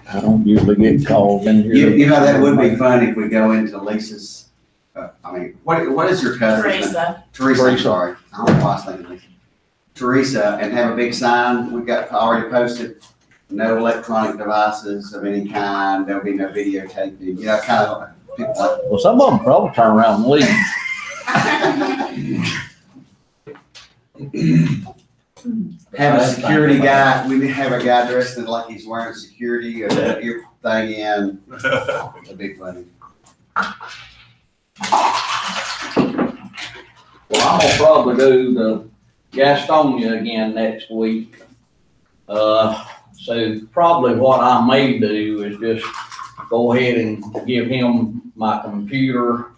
I don't usually get called in here. You know, that would be fun if we go into Lisa's, what is your cousin's name? Teresa, sorry. I don't know why I was thinking Lisa. Teresa, and have a big sign, we got already posted, no electronic devices of any kind, there'll be no videotaping, you know, kind of people like. Well, some of them probably turn around and leave. Have a security guy, we have a guy dressed in like he's wearing security or that ear thing in. That'd be funny. Well, I'm gonna probably do the Gastonia again next week. So probably what I may do is just go ahead and give him my computer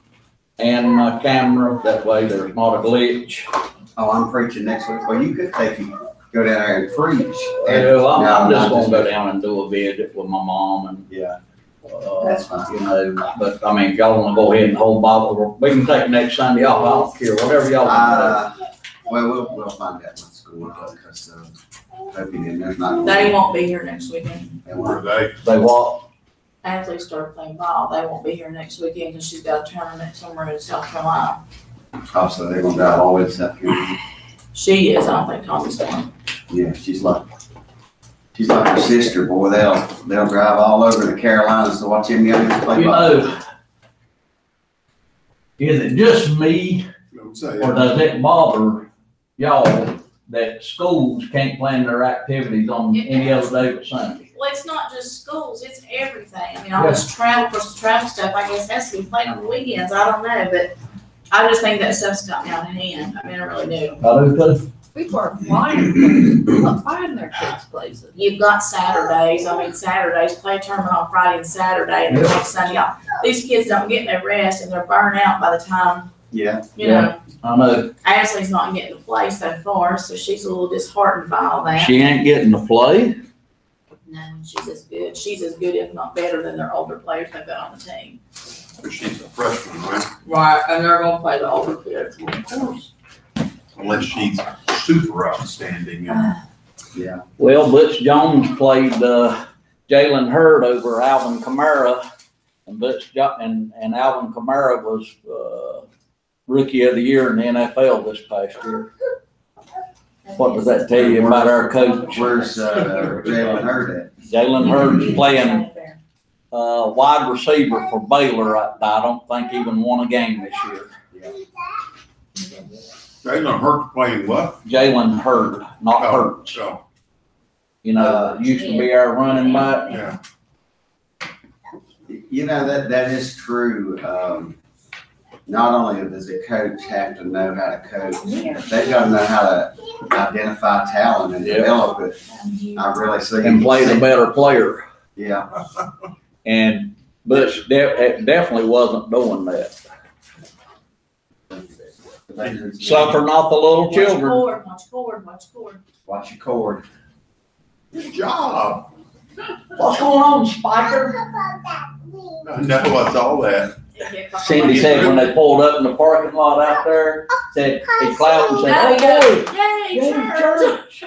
and my camera. That way there's not a glitch. Oh, I'm preaching next week. Well, you could go down there and preach. Well, I'm just gonna go down and do a visit with my mom and. Yeah. That's fine. You know, but I mean, if y'all wanna go ahead and hold Bible, we can take next Sunday off. I don't care, whatever y'all want to do. Well, we'll find out what's going on, because, hoping there's not. They won't be here next weekend. Where are they? They what? Ashley started playing ball. They won't be here next weekend because she's got a tournament somewhere in South Carolina. Oh, so they're gonna drive all the way to South Carolina. She is. I don't think Tommy's going. Yeah, she's like her sister, boy. They'll drive all over the Carolinas to watch them youngins play ball. You know, is it just me Don't say or it. does it bother y'all that schools can't plan their activities on any other day but Sunday? Well, it's not just schools, it's everything. I mean, all this travel, of course, the travel stuff, I guess, has to be played on the weekends. I don't know, but I just think that stuff's gotten out of hand. I mean, I really do. I do too. People are flying their kids places. You've got Saturdays. I mean, Saturdays, play a tournament on Friday and Saturday, and then next Sunday off. These kids don't get no rest, and they're burnt out by the time, Yeah. you know. I know. Ashley's not getting to play so far, so she's a little disheartened by all that. She ain't getting to play. No, she's as good. She's as good, if not better, than their older players they've got on the team. But she's a freshman, right? Right, and they're gonna play the older kids, of course. Unless she's super outstanding. Yeah. Well, Butch Jones played Jalen Hurd over Alvin Kamara, and and Alvin Kamara was Rookie of the Year in the NFL this past year. What does that tell you about our coach? Where's Jalen Hurd at? Jalen Hurd's playing wide receiver for Baylor. I don't think even won a game this year. Jalen Hurts playing what? Jalen Hurd, not Hurts. So, You know, used to be our running back. yeah. You know, that is true. Not only does a coach have to know how to coach, they've got to know how to identify talent and develop it. I really see. And play the better player. Yeah. And Butch definitely wasn't doing that. Suffer not the little children. Watch cord. Watch your cord. Good job. What's going on, Spiker? I know what's all that. Cindy said when they pulled up in the parking lot out there, said he clapped and said, "Oh, Yay, church!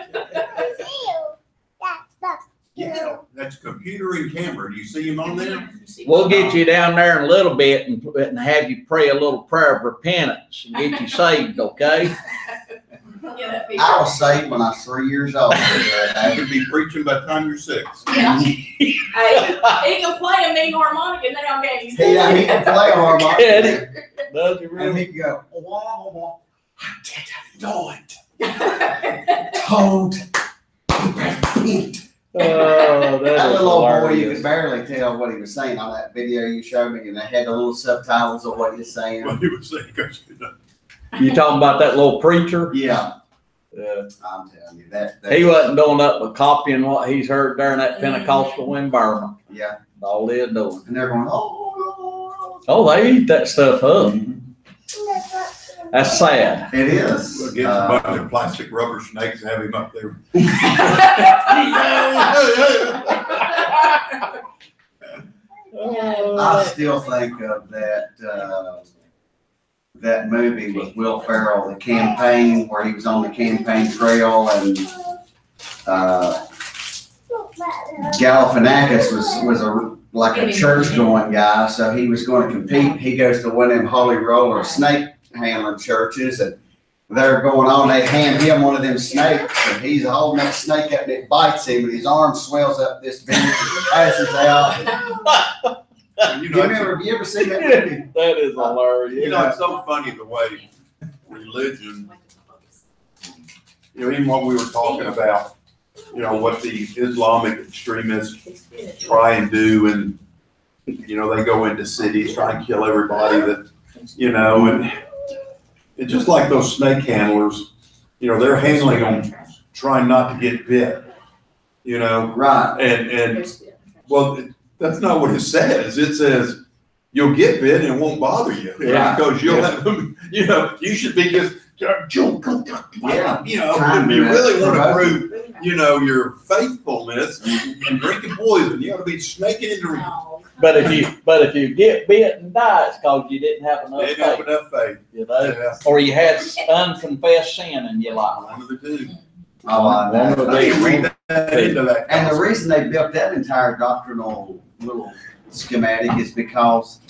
Yeah, that's computer and camera. Do you see him on there? we'll get you down there in a little bit and have you pray a little prayer of repentance and get you saved, okay?" I was saved when I was 3 years old. I could be preaching by the time you're 6. Yeah. Hey, he can play a mean harmonica now, can he? Yeah, he can play harmonica. Does he And really? he can go, wah, wah, I didn't know it. Told. Repent. Oh, That that is little old boy, you hilarious. could barely tell what he was saying on that video you showed me, and they had the little subtitles of what he's saying. What he was saying, 'cause, you know, You talking about that little preacher? Yeah, Yeah. I'm telling you that. He wasn't doing nothing but copying what he's heard during that Pentecostal environment. Yeah, All they're doing. and they're going, oh. Oh, they eat that stuff up. That's sad. It is. we'll get a bunch of plastic rubber snakes and have him up there. I still think of that movie with Will Ferrell, The Campaign, where he was on the campaign trail and Galifianakis was like a church going guy, so he was going to compete. He goes to one of them holy roller snake handling churches, and they're going on. They hand him one of them snakes, and he's holding that snake up, and it bites him, and his arm swells up this big and passes out. You ever seen that movie? That is hilarious. You know, it's so funny the way religion, you know, even what we were talking about, you know, what the Islamic extremists try and do, and, you know, they go into cities, try and kill everybody that, you know, and it's just like those snake handlers, you know, they're handling them, trying not to get bit, you know. Right. And well, that's not what it says. It says you'll get bit and it won't bother you. Yeah. Because you'll have them, you know, you should be just, Yeah. you know, if you really want to prove, you know, your faithfulness and drinking poison, you ought to be snaking into it. But if you get bit and die, it's because you didn't have enough They didn't have faith, enough faith. you know, Yeah. or you had unconfessed sin in your life. One of the two. Oh, I know. One of the They big read that into that. And the reason they built that entire doctrinal little schematic is because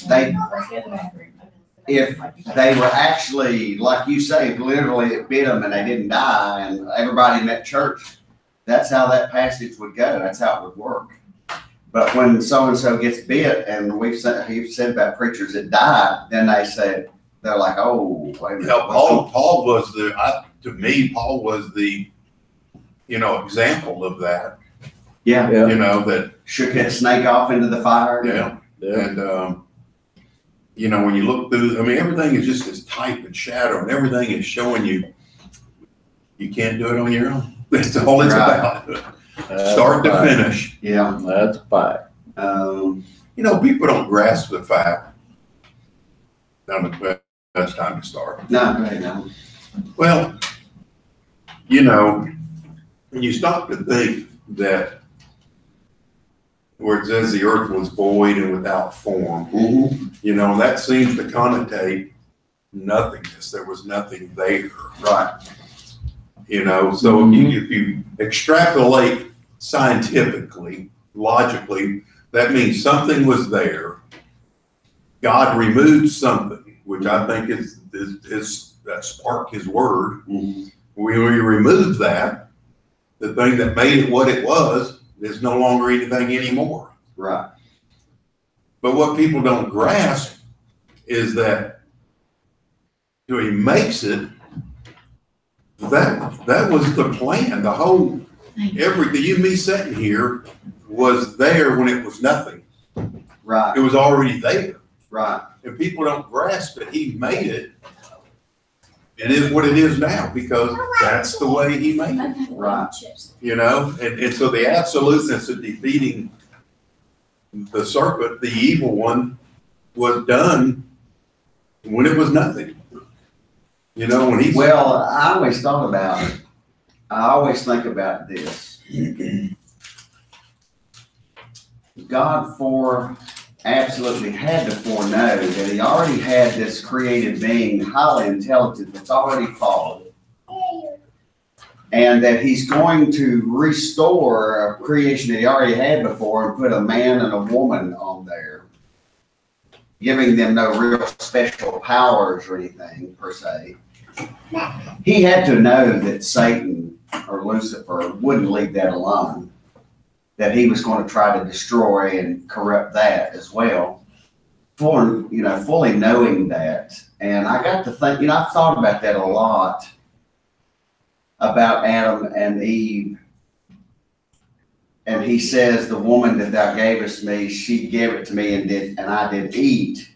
if they were actually, like you say, if literally it bit them and they didn't die, and everybody in that church, that's how that passage would go. That's how it would work. But when so-and-so gets bit, and we've said about preachers that died, then they're like, oh, wait a minute. Yeah, Paul was to me, Paul was the, you know, example of that. Yeah. Yeah. You know, that, Shook that snake off into the fire. yeah. Yeah. And, you know, when you look through, I mean, everything is just this type and shadow, and everything is showing you can't do it on your own. That's all it's Right. about. Start to finish. Yeah. That's a fact. You know, people don't grasp the fact. That's time to start. No. Well, you know, when you stop to think that where it says the earth was void and without form, Mm-hmm. you know, that seems to connotate nothingness. There was nothing there. Right. You know, so if you extrapolate scientifically, logically, that means something was there. God removed something, which I think is that sparked his word. Mm-hmm. We removed that. The thing that made it what it was is no longer anything anymore. Right. But what people don't grasp is that when he makes it, that was the plan. The whole, everything, you and me sitting here was there when it was nothing. Right. It was already there. Right. And people don't grasp that he made it. It is what it is now because that's the way he made it. Right. You know, and so the absoluteness of defeating the serpent, the evil one, was done when it was nothing. You know, when he's. Well, I always thought about it. I always think about this. God absolutely had to foreknow that he already had this created being, highly intelligent, that's already fallen. And that he's going to restore a creation that he already had before and put a man and a woman on there, giving them no real special powers or anything per se. He had to know that Satan or Lucifer wouldn't leave that alone, that he was going to try to destroy and corrupt that as well, fully knowing that. And I got to think, I've thought about that a lot, about Adam and Eve. And he says, the woman that thou gavest me, she gave it to me and I did eat.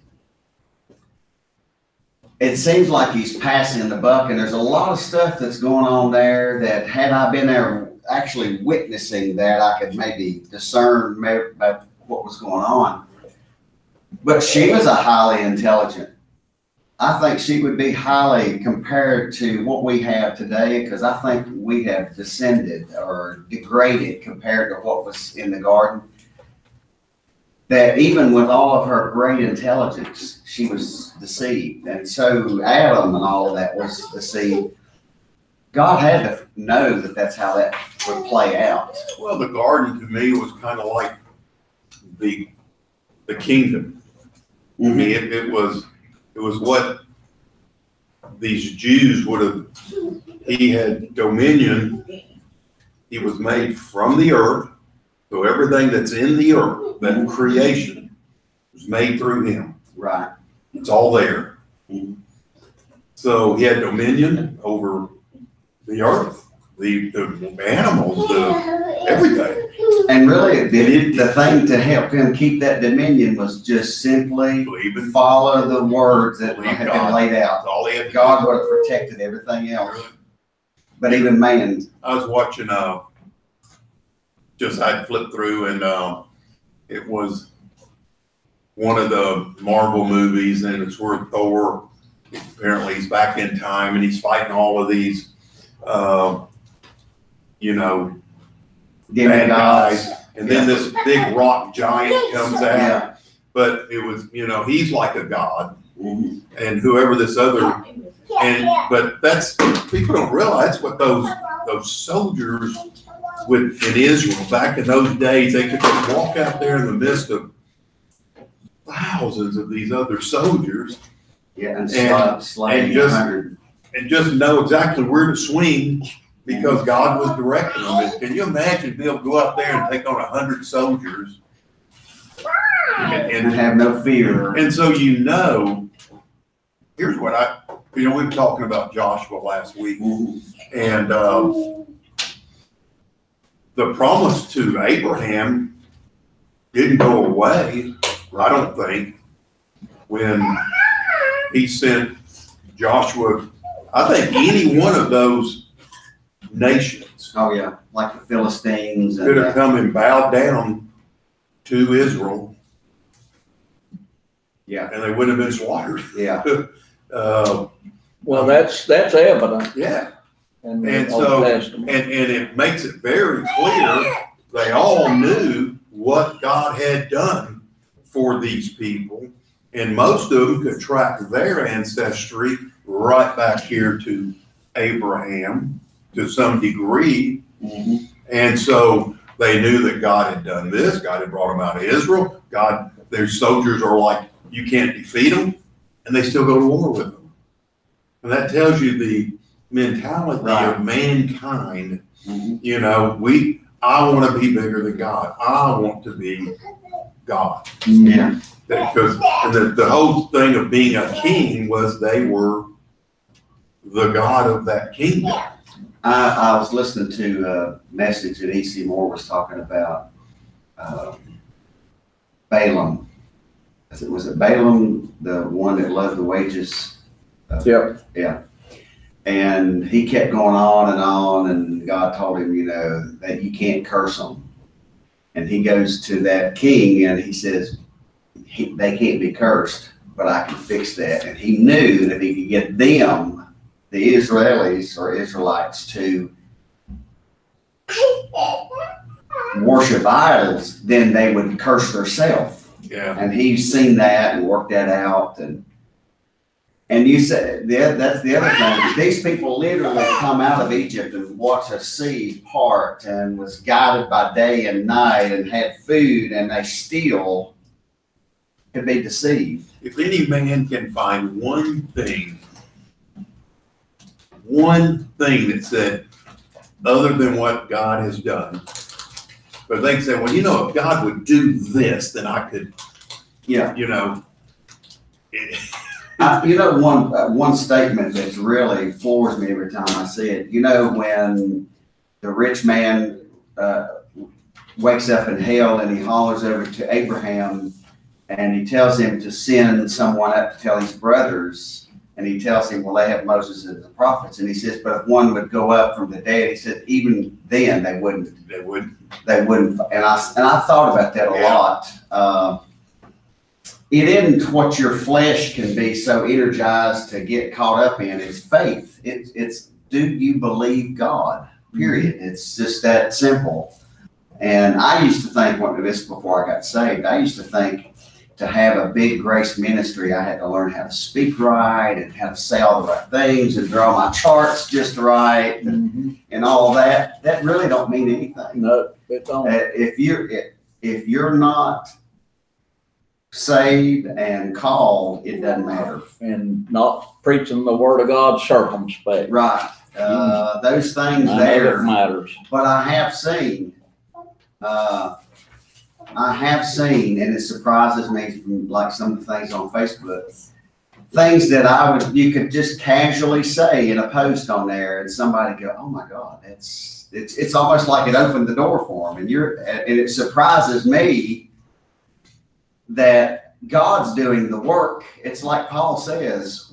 It seems like he's passing the buck, and there's a lot of stuff that's going on there that had I been there actually witnessing that, I could maybe discern about what was going on. But she was a highly intelligent. I think she would be highly compared to what we have today, because I think we have descended or degraded compared to what was in the garden. That even with all of her great intelligence, she was deceived. And so Adam and all of that was deceived. God had to know that that's how that would play out. Well, the garden to me was kind of like the kingdom. I mean, it was what these Jews would have. He had dominion. He was made from the earth, so everything that's in the earth, that creation, was made through him. Right. It's all there. So he had dominion over the earth, the animals, everything. And really, the thing to help him keep that dominion was just simply Believe in follow the words that Believe had God. been laid out. That's all he had to God do. would have protected everything else. But even man, I was watching, I'd flipped through and it was one of the Marvel movies, and it's where Thor, apparently he's back in time and he's fighting all of these, bad guys. And then this big rock giant comes out. yeah. But it was, he's like a god. And whoever this other, but that's, people don't realize what those soldiers in Israel, back in those days, they could just walk out there in the midst of thousands of these other soldiers. Yeah, and just know exactly where to swing because God was directing them. And can you imagine being able to go out there and take on 100 soldiers and have no fear. And so here's what we were talking about Joshua last week, and the promise to Abraham didn't go away, I don't think, when he sent Joshua. I think any one of those nations Oh yeah, like the Philistines could have and come and bowed down to Israel, yeah, and they wouldn't have been slaughtered. yeah. Well, that's evident Yeah. in the And Old so, Testament. and it makes it very clear they all knew what God had done for these people, and most of them could track their ancestry right back here to Abraham to some degree. And so they knew that God had done this. God had brought them out of Israel. Their soldiers are like, you can't defeat them, and they still go to war with them. And that tells you the mentality of mankind. I want to be bigger than God. I want to be God. Yeah. Because the whole thing of being a king was they were the God of that kingdom. I was listening to a message that E.C. Moore was talking about Balaam. Was it Balaam, the one that loved the wages? Yep. Yeah. And he kept going on, and God told him, that you can't curse them. And he goes to that king and he says, they can't be cursed, but I can fix that. And he knew that if he could get them, the Israelis or Israelites, to worship idols, then they would curse themselves. Yeah. And he's seen that and worked that out. And you said, that's the other thing. These people literally come out of Egypt and watched a sea part and was guided by day and night and had food, and they still could be deceived. If any man can find one thing that said, other than what God has done, but they can say, well, if God would do this, then I could, Yeah. One statement that really floors me every time I see it. When the rich man wakes up in hell and he hollers over to Abraham and he tells him to send someone up to tell his brothers, and he tells him, well, they have Moses and the prophets, and he says, but if one would go up from the dead, he said, even then they wouldn't. And I thought about that a lot. It isn't what your flesh can be so energized to get caught up in. It's faith. It's do you believe God? Period. It's just that simple. And I used to think, this before I got saved, I used to think to have a big grace ministry, I had to learn how to speak right and how to say all the right things and draw my charts just right and all that. That really don't mean anything. No, it don't. If you're not saved and called, it doesn't matter. And not preaching the word of God circumspect. Right. Those things None there. of it matters. But I have seen, and it surprises me from like some of the things on Facebook, things that you could just casually say in a post on there, and somebody go, "Oh my God, it's almost like it opened the door for them." And it surprises me that God's doing the work. It's like Paul says,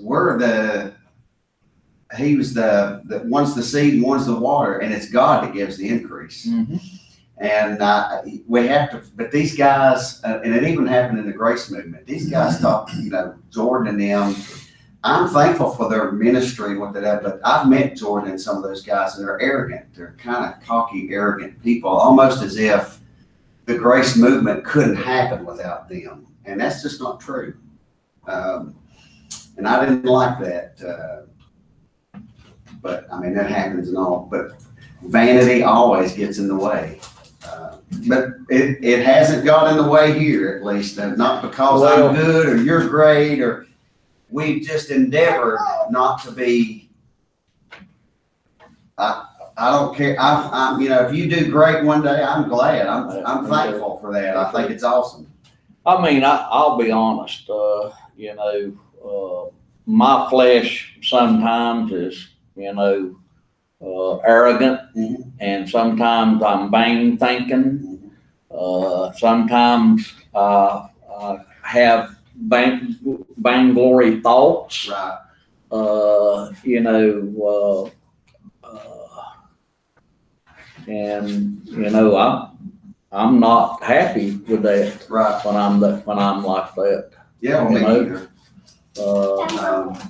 he was the one's the seed and one's the water, and it's God that gives the increase. And we have to, but these guys, and it even happened in the grace movement, these guys thought, Jordan and them, I'm thankful for their ministry and what they have, but I've met Jordan and some of those guys, and they're arrogant. They're kind of cocky, arrogant people, almost as if the grace movement couldn't happen without them. And that's just not true. And I didn't like that. But I mean, that happens and all, but vanity always gets in the way. But it hasn't got in the way here, at least, not because I'm good or you're great, or we've just endeavored not to be. I don't care. If you do great one day, I'm glad. I'm thankful for that. I think it's awesome. I mean, I'll be honest. My flesh sometimes is, arrogant, and sometimes I'm vain thinking. Sometimes I have vainglory thoughts. Right. I'm not happy with that. Right. When I'm like that. Yeah, me either.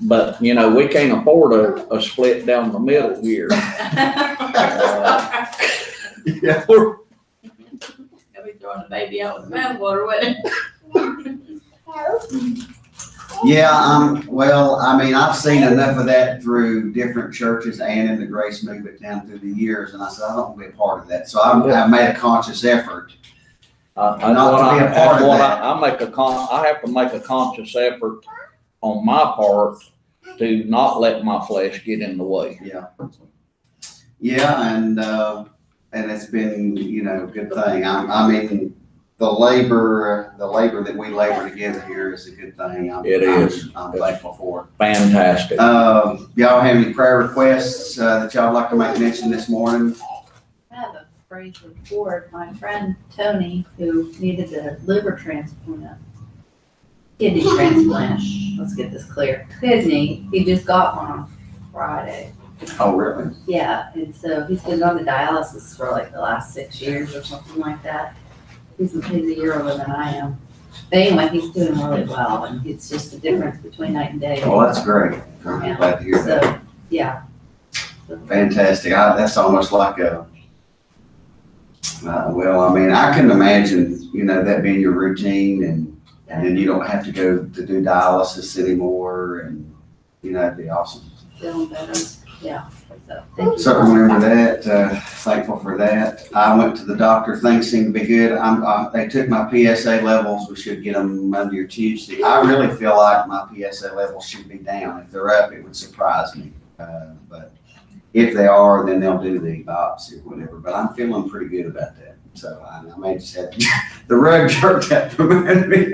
But we can't afford a split down the middle here. Yeah. I'll be throwing the baby out with the bathwater, wouldn't it? Yeah, well, I mean, I've seen enough of that through different churches and in the grace movement down through the years, and I said, I don't want to be a part of that. So I've made a conscious effort not to be a part of that. I have to make a conscious effort on my part to not let my flesh get in the way. Yeah. Yeah, and it's been, a good thing. I mean, the labor that we labor together here is a good thing. I'm thankful for it. Fantastic. Y'all have any prayer requests that y'all like to make mention this morning? I have a praise report. My friend Tony, who needed a liver transplant, kidney transplant. Let's get this clear. Kidney. He just got one on Friday. Oh, really? Yeah, and so he's been on the dialysis for like the last 6 years or something like that. He's a year older than I am. But anyway, he's doing really well, and it's just the difference between night and day. Well, that's great. I'm glad to hear that. So, yeah. Fantastic. That's almost like I couldn't imagine, that being your routine, and then you don't have to go to do dialysis anymore, and, it'd be awesome. Feeling better. Yeah. So, thank you. Certainly remember that. Thankful for that. I went to the doctor. Things seem to be good. They took my PSA levels. We should get them Monday or Tuesday. I really feel like my PSA levels should be down. If they're up, it would surprise me. But if they are, then they'll do the biopsy or whatever. But I'm feeling pretty good about that. So I may just have the rug jerked out from under me.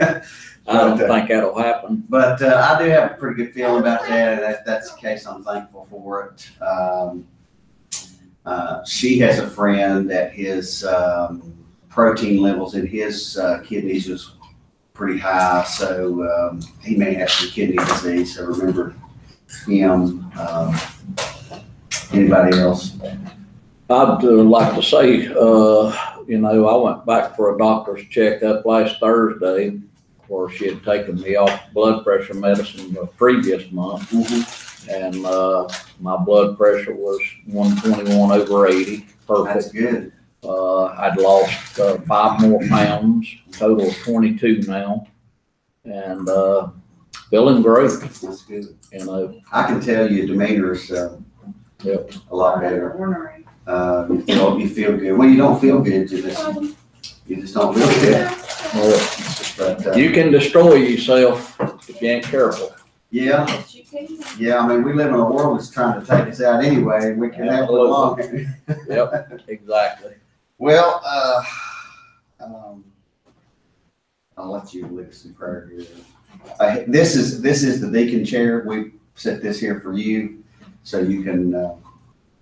I don't think that'll happen. But I do have a pretty good feeling about that, and if that's the case, I'm thankful for it. She has a friend that his protein levels in his kidneys was pretty high, so he may have some kidney disease. So remember him. Anybody else? I'd like to say, I went back for a doctor's checkup last Thursday, where she had taken me off blood pressure medicine the previous month. And my blood pressure was 121/80, perfect. That's good. I'd lost 5 more pounds, total of 22 now. and, feeling great, That's good. you know. I can tell your demeanor is, Yep. a lot better. Ornery. You know, you feel good. When you don't feel good, you just don't feel good. Well, But, you can destroy yourself if you ain't careful. yeah, Yes, you can. yeah, I mean, we live in a world that's trying to take us out anyway. We can have it along. Yep, exactly. Well, I'll let you lead us in prayer here. This is the deacon chair. We set this here for you, so you can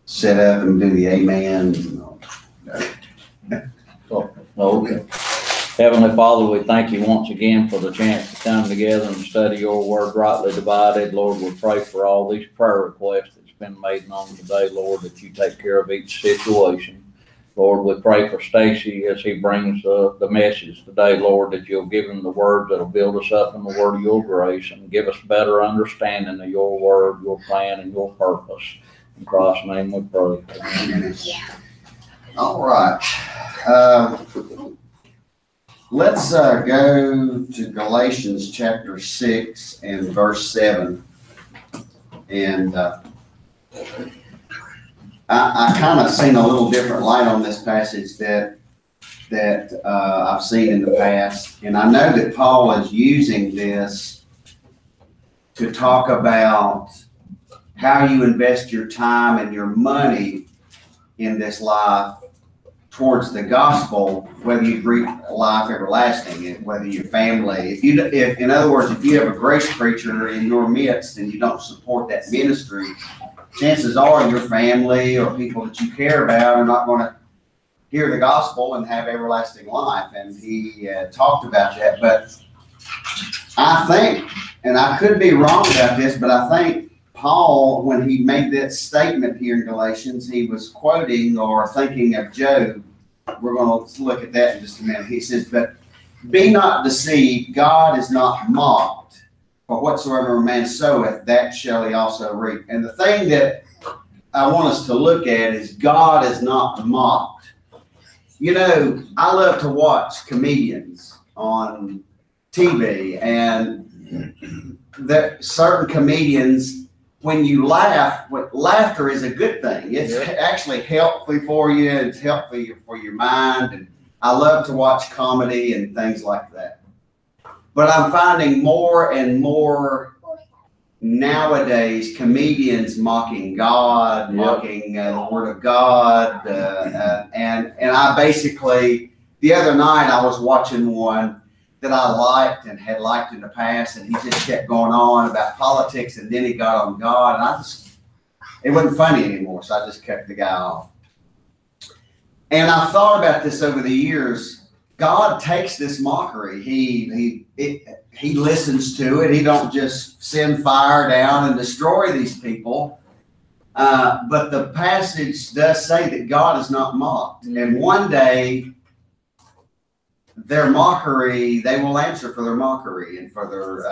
set up and do the amens and all. Okay. Heavenly Father, we thank you once again for the chance to come together and study your word rightly divided. Lord, we pray for all these prayer requests that's been made known today, Lord, that you take care of each situation. Lord, we pray for Stacy as he brings the message today, Lord, that you'll give him the words that'll build us up in the word of your grace and give us better understanding of your word, your plan, and your purpose. In Christ's name we pray. Amen. All right. Let's go to Galatians chapter 6 and verse 7. And I kind of seen a little different light on this passage that I've seen in the past. And I know that Paul is using this to talk about how you invest your time and your money in this life towards the gospel, whether you reap life everlasting, whether your family, if in other words, if you have a grace preacher in your midst and you don't support that ministry, chances are your family or people that you care about are not going to hear the gospel and have everlasting life. And he talked about that. But I think, and I could be wrong about this, but I think Paul, when he made that statement here in Galatians, he was quoting or thinking of Job. We're going to look at that in just a minute. He says, but be not deceived, God is not mocked. For whatsoever a man soweth, that shall he also reap. And the thing that I want us to look at is God is not mocked. You know, I love to watch comedians on TV, and that certain comedians, when you laugh, laughter is a good thing. It's actually healthy for you. It's healthy for your mind. And I love to watch comedy and things like that. But I'm finding more and more nowadays comedians mocking God, mocking the Word of God. And I basically, the other night I was watching one that I liked and had liked in the past, and he just kept going on about politics, and then he got on God, and it wasn't funny anymore, so I just cut the guy off. And I've thought about this over the years. God takes this mockery. He listens to it. He don't just send fire down and destroy these people. But the passage does say that God is not mocked, and one day their mockery, they will answer for their mockery and for their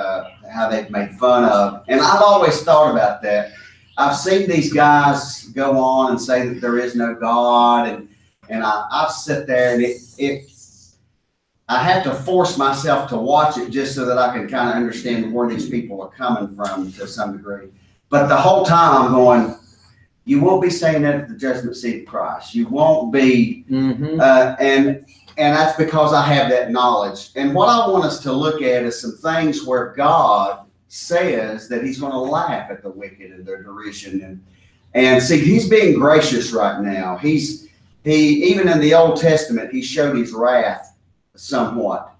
how they've made fun of. And I've always thought about that. I've seen these guys go on and say that there is no God, and I've sit there and I have to force myself to watch it just so that I can kind of understand where these people are coming from to some degree. But the whole time I'm going, you won't be saying that at the judgment seat of Christ. You won't be, and that's because I have that knowledge. And what I want us to look at is some things where God says that he's going to laugh at the wicked and their derision. And see, he's being gracious right now. He even in the Old Testament, he showed his wrath somewhat.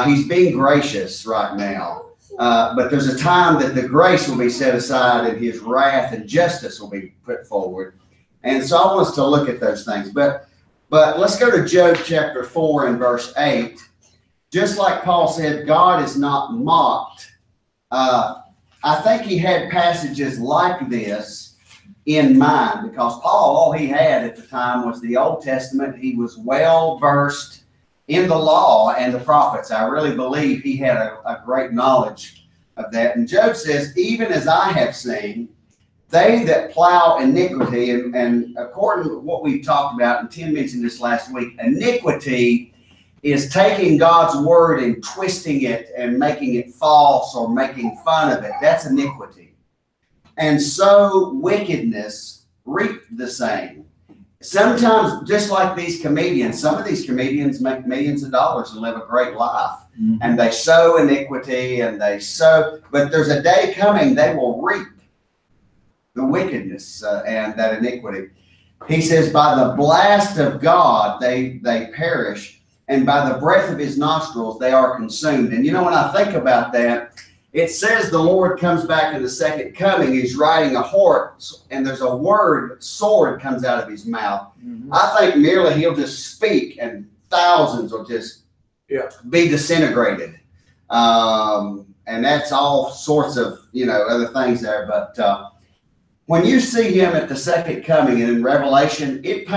He's being gracious right now. But there's a time that the grace will be set aside and his wrath and justice will be put forward. And so I want us to look at those things. But let's go to Job chapter 4 and verse 8. Just like Paul said, God is not mocked. I think he had passages like this in mind because Paul, all he had at the time was the Old Testament. He was well versed in the law and the prophets. I really believe he had a great knowledge of that. And Job says, even as I have seen, they that plow iniquity, and according to what we talked about, and Tim mentioned this last week, iniquity is taking God's word and twisting it and making it false or making fun of it. That's iniquity. And so wickedness reaped the same. Sometimes, just like these comedians, some of these comedians make millions of dollars and live a great life. Mm-hmm. And they sow iniquity and they sow, but there's a day coming they will reap the wickedness and that iniquity. He says, by the blast of God they perish, and by the breath of his nostrils they are consumed. And you know, when I think about that, it says the Lord comes back in the second coming. He's riding a horse, and there's a word, sword, comes out of his mouth. Mm-hmm. I think merely he'll just speak, and thousands will just be disintegrated. And that's all sorts of, other things there. But when you see him at the second coming, and in Revelation, it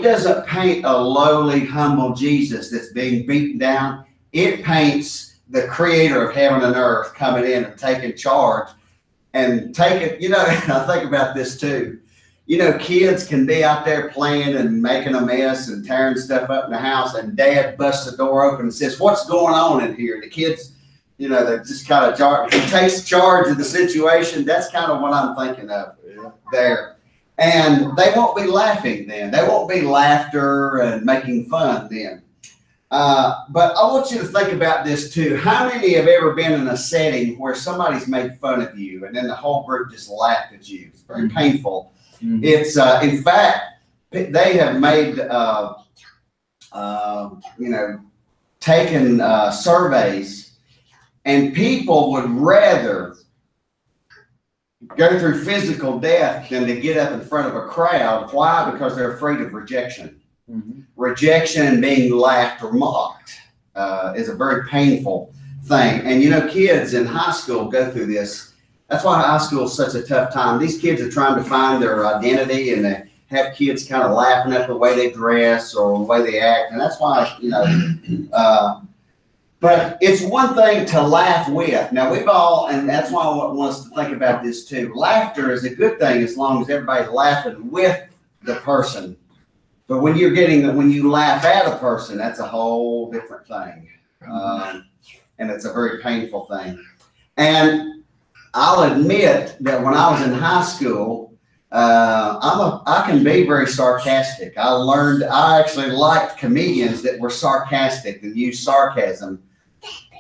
doesn't paint a lowly, humble Jesus that's being beaten down. It paints the creator of heaven and earth coming in and taking charge and taking, I think about this too. Kids can be out there playing and making a mess and tearing stuff up in the house, and dad busts the door open and says, what's going on in here? The kids, they're just kind of, he takes charge of the situation. That's kind of what I'm thinking of there. And they won't be laughing then. They won't be laughter and making fun then. But I want you to think about this too. How many have ever been in a setting where somebody's made fun of you and then the whole group just laughed at you? It's very painful. Mm-hmm. It's, in fact, they have made, taken surveys, and people would rather go through physical death than to get up in front of a crowd. Why? Because they're afraid of rejection. Mm-hmm. Rejection and being laughed or mocked is a very painful thing. And kids in high school go through this. That's why high school is such a tough time. These kids are trying to find their identity, and they have kids kind of laughing at the way they dress or the way they act. And that's why, but it's one thing to laugh with. Now and that's why I want us to think about this too. Laughter is a good thing as long as everybody's laughing with the person. But when you laugh at a person, that's a whole different thing. And it's a very painful thing. And I'll admit that when I was in high school, I can be very sarcastic. I actually liked comedians that were sarcastic and used sarcasm.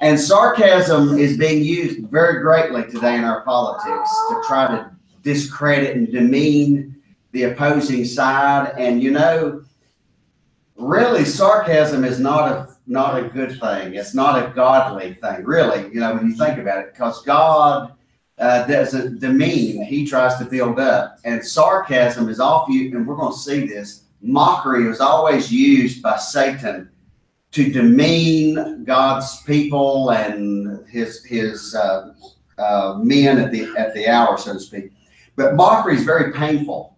And sarcasm is being used very greatly today in our politics to try to discredit and demean the opposing side. And really, sarcasm is not a good thing. It's not a godly thing, really, when you think about it, because God doesn't demean. He tries to build up. And sarcasm is often, and we're going to see this, mockery is always used by Satan to demean God's people and his men at the hour, so to speak. But mockery is very painful.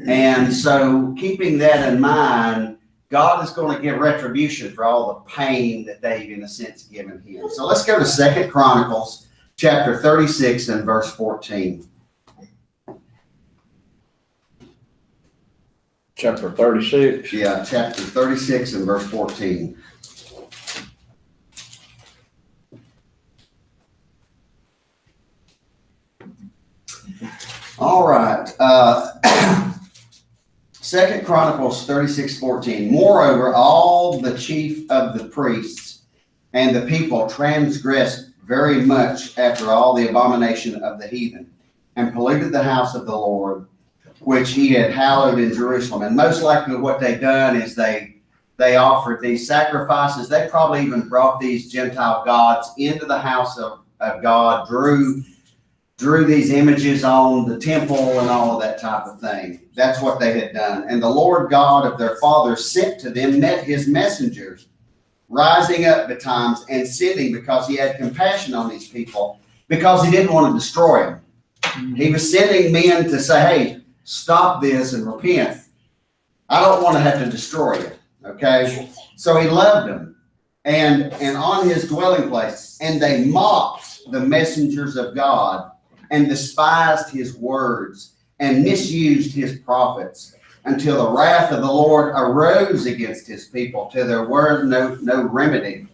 And so keeping that in mind, God is going to give retribution for all the pain that they've, in a sense, given him. So let's go to 2 Chronicles chapter 36 and verse 14. Chapter 36? Yeah, chapter 36 and verse 14. All right. 2 Chronicles 36:14. Moreover, all the chief of the priests and the people transgressed very much after all the abomination of the heathen, and polluted the house of the Lord, which he had hallowed in Jerusalem. And most likely what they done is they offered these sacrifices. They probably even brought these Gentile gods into the house of God, drew these images on the temple and all of that type of thing. That's what they had done. And the Lord God of their fathers sent to them his messengers, rising up betimes and sending, because he had compassion on these people, because he didn't want to destroy them. He was sending men to say, hey, stop this and repent. I don't want to have to destroy you. Okay? So he loved them. And on his dwelling place, and they mocked the messengers of God, and despised his words, and misused his prophets. until the wrath of the Lord arose against his people, till there were no remedy.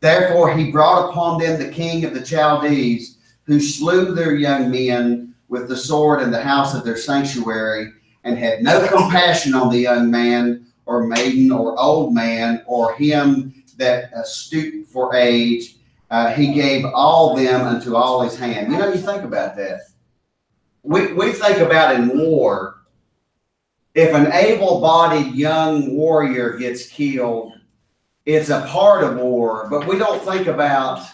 Therefore he brought upon them the king of the Chaldees, who slew their young men with the sword in the house of their sanctuary, and had no compassion on the young man, or maiden, or old man, or him that stooped for age. He gave all them unto all his hand. You know, you think about that. We think about in war, if an able-bodied young warrior gets killed, it's a part of war, but we don't think about,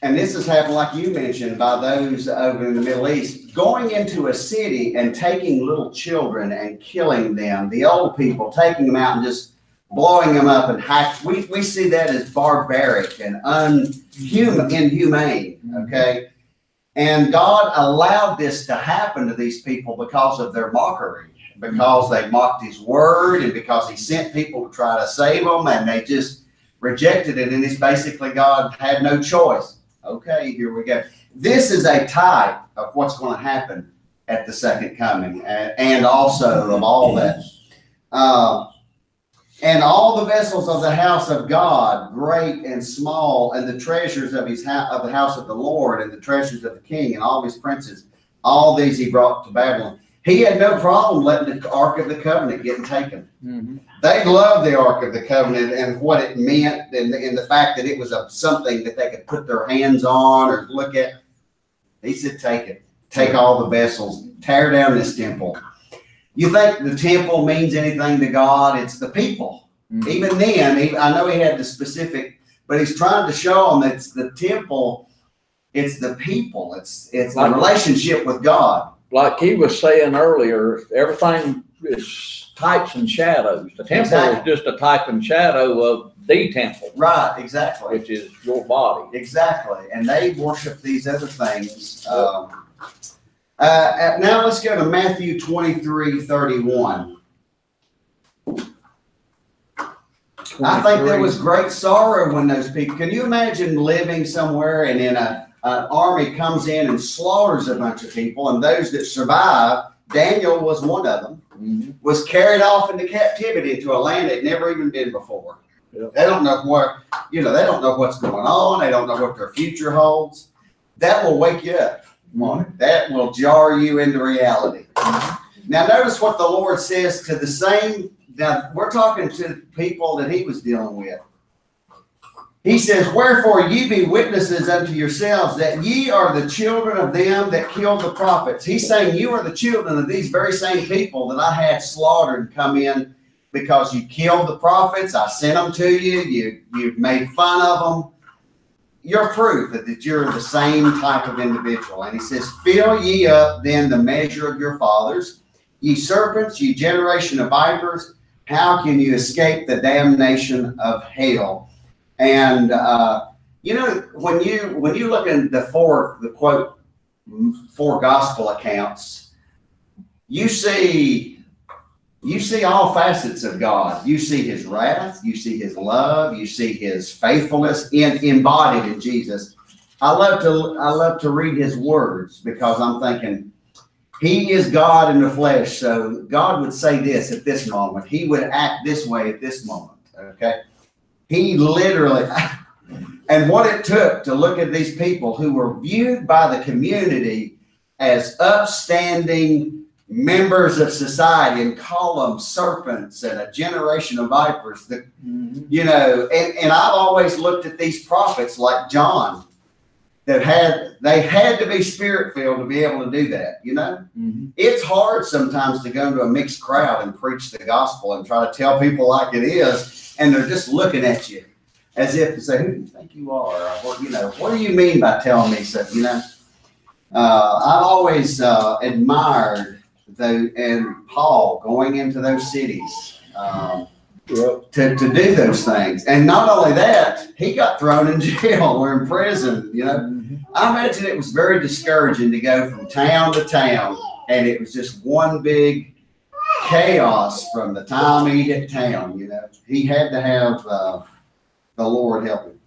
and this has happened, like you mentioned, by those over in the Middle East, going into a city and taking little children and killing them, the old people, taking them out and just blowing them up and we see that as barbaric and inhumane, okay? And God allowed this to happen to these people because of their mockery, because they mocked his word, and because he sent people to try to save them, and they just rejected it. And it's basically God had no choice. Okay, here we go. This is a type of what's going to happen at the second coming, and also of all that. And all the vessels of the house of God, great and small, and the treasures of of the house of the Lord, and the treasures of the king, and all his princes, all these he brought to Babylon. He had no problem letting the Ark of the Covenant get taken. Mm-hmm. They loved the Ark of the Covenant and what it meant, and the fact that it was something that they could put their hands on or look at. He said, take it. Take all the vessels. Tear down this temple. You think the temple means anything to God? It's the people. Mm-hmm. Even then, I know he had the specific, but he's trying to show them it's the temple, it's the people, it's the relationship with God. Like he was saying earlier, everything is types and shadows. The temple is just a type and shadow of the temple. Right, exactly. Which is your body. Exactly. And they worship these other things. Now let's go to Matthew 23:31. I think there was great sorrow when those people, can you imagine living somewhere and then an army comes in and slaughters a bunch of people, and those that survive, Daniel was one of them, mm-hmm. was carried off into captivity to a land they'd never even been before. Yep. They don't know where, they don't know what's going on. They don't know what their future holds. That will wake you up. That will jar you into reality. Mm-hmm. Now notice what the Lord says to the same. Now we're talking to people that he was dealing with. He says, wherefore ye be witnesses unto yourselves that ye are the children of them that killed the prophets. He's saying you are the children of these very same people that I had slaughtered come in because you killed the prophets. I sent them to you. You've made fun of them. You're proof that you're the same type of individual. And he says, fill ye up then the measure of your fathers, ye serpents, ye generation of vipers. How can you escape the damnation of hell? And when you look in the four gospel accounts, you see all facets of God. You see his wrath, you see his love, you see his faithfulness embodied in Jesus. I love to read his words because I'm thinking he is God in the flesh. So God would say this at this moment. He would act this way at this moment. Okay. He literally, and what it took to look at these people who were viewed by the community as upstanding members of society and call them serpents and a generation of vipers. And I've always looked at these prophets like John that they had to be spirit filled to be able to do that. Mm-hmm. It's hard sometimes to go into a mixed crowd and preach the gospel and try to tell people like it is. And they're just looking at you as if to say, who do you think you are? Or, what do you mean by telling me so? I've always admired and Paul going into those cities to do those things. And not only that, he got thrown in jail or in prison. Mm-hmm. I imagine it was very discouraging to go from town to town, and it was just one big chaos from the time he hit town. He had to have the Lord help him.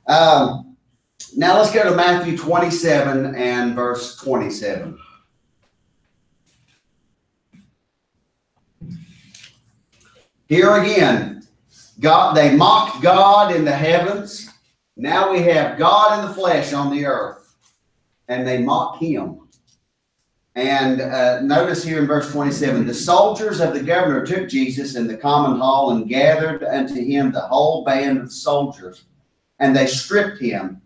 Now let's go to Matthew 27 and verse 27. Here again, they mocked God in the heavens. Now we have God in the flesh on the earth, and they mock him. And notice here in verse 27, the soldiers of the governor took Jesus in the common hall and gathered unto him the whole band of soldiers, and they stripped him.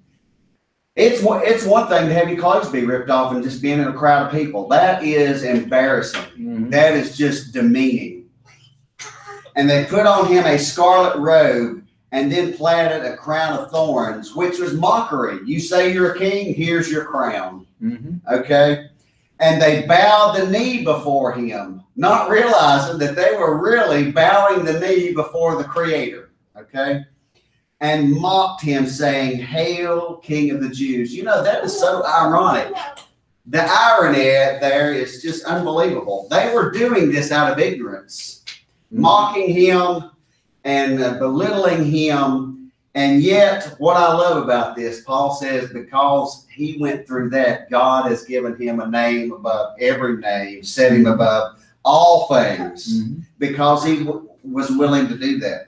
It's one thing to have your clothes be ripped off and just being in a crowd of people. That is embarrassing. Mm-hmm. That is just demeaning. And they put on him a scarlet robe and then planted a crown of thorns, which was mockery. You say you're a king, here's your crown. Mm-hmm. Okay? And they bowed the knee before him, not realizing that they were really bowing the knee before the Creator. Okay? And mocked him, saying, "Hail, King of the Jews." You know, that is so ironic. The irony there is just unbelievable. They were doing this out of ignorance, mocking him and belittling him. And yet, what I love about this, Paul says, because he went through that, God has given him a name above every name, set him above all things, because he was willing to do that.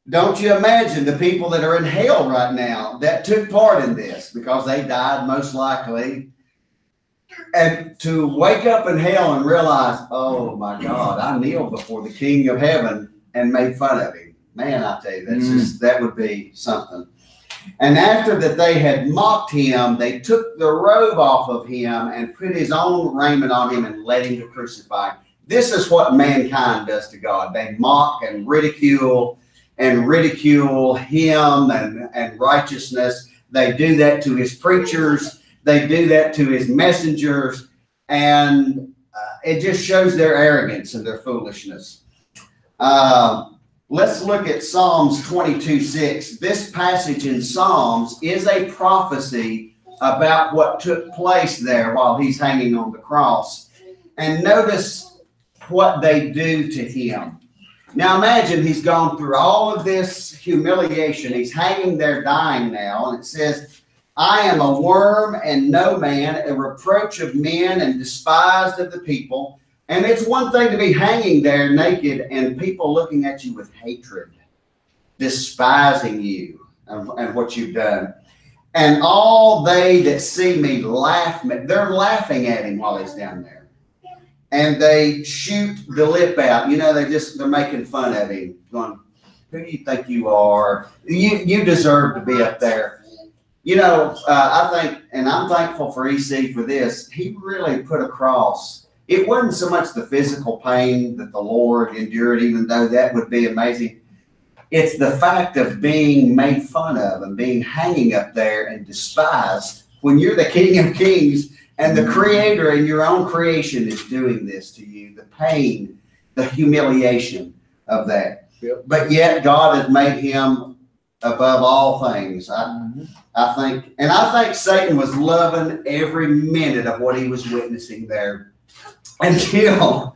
Don't you imagine the people that are in hell right now that took part in this, because they died most likely, and to wake up in hell and realize, oh my God, I kneeled before the King of Heaven and made fun of him. Man, I tell you, that would be something. And after that they had mocked him, they took the robe off of him and put his own raiment on him and led him to crucify. This is what mankind does to God. They mock and ridicule him and righteousness. They do that to his preachers. They do that to his messengers. And it just shows their arrogance and their foolishness. Let's look at Psalms 22:6. This passage in Psalms is a prophecy about what took place there while he's hanging on the cross. And notice what they do to him. Now imagine he's gone through all of this humiliation. He's hanging there dying now. And it says, "I am a worm and no man, a reproach of men and despised of the people." And it's one thing to be hanging there naked and people looking at you with hatred, despising you and what you've done. "And all they that see me laugh." They're laughing at him while he's down there. "And they shoot the lip out." You know, they're making fun of him, going, "Who do you think you are? You deserve to be up there." You know, I think, and I'm thankful for EC for this, he really put across, it wasn't so much the physical pain that the Lord endured, even though that would be amazing. It's the fact of being made fun of and being hanging up there and despised when you're the King of Kings. And the Creator in your own creation is doing this to you. The pain, the humiliation of that. Yep. But yet God has made him above all things. I think Satan was loving every minute of what he was witnessing there. Until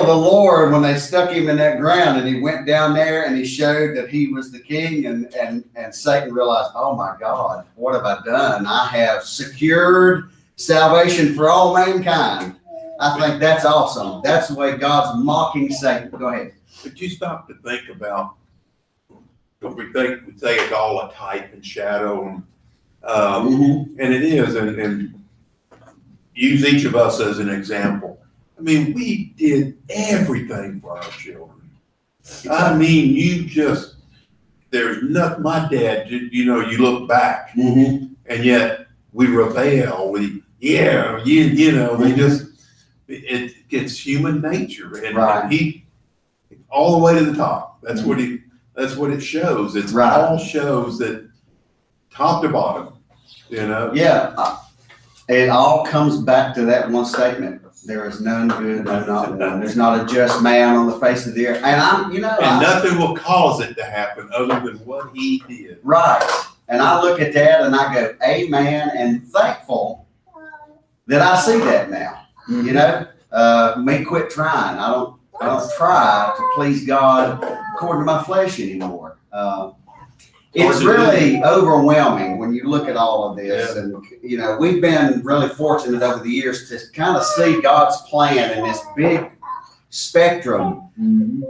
the Lord, when they stuck him in that ground and he went down there and he showed that he was the king, and Satan realized, oh my God, what have I done? I have secured salvation for all mankind. I think that's awesome. That's the way God's mocking Satan. Go ahead. But you stop to think about, because we say it's all a type and shadow, and it is, and use each of us as an example. I mean, we did everything for our children. I mean, there's nothing. My dad, you look back, and yet we rebel. It's human nature, and he, all the way to the top. That's what it shows. It all shows that top to bottom, Yeah. It all comes back to that one statement. There is none good, no, not one. There's not a just man on the face of the earth. And nothing will cause it to happen other than what he did. Right. And I look at that and I go, amen, and thankful that I see that now. Me quit trying. I don't try to please God according to my flesh anymore. It's really overwhelming when you look at all of this. And, we've been really fortunate over the years to kind of see God's plan in this big spectrum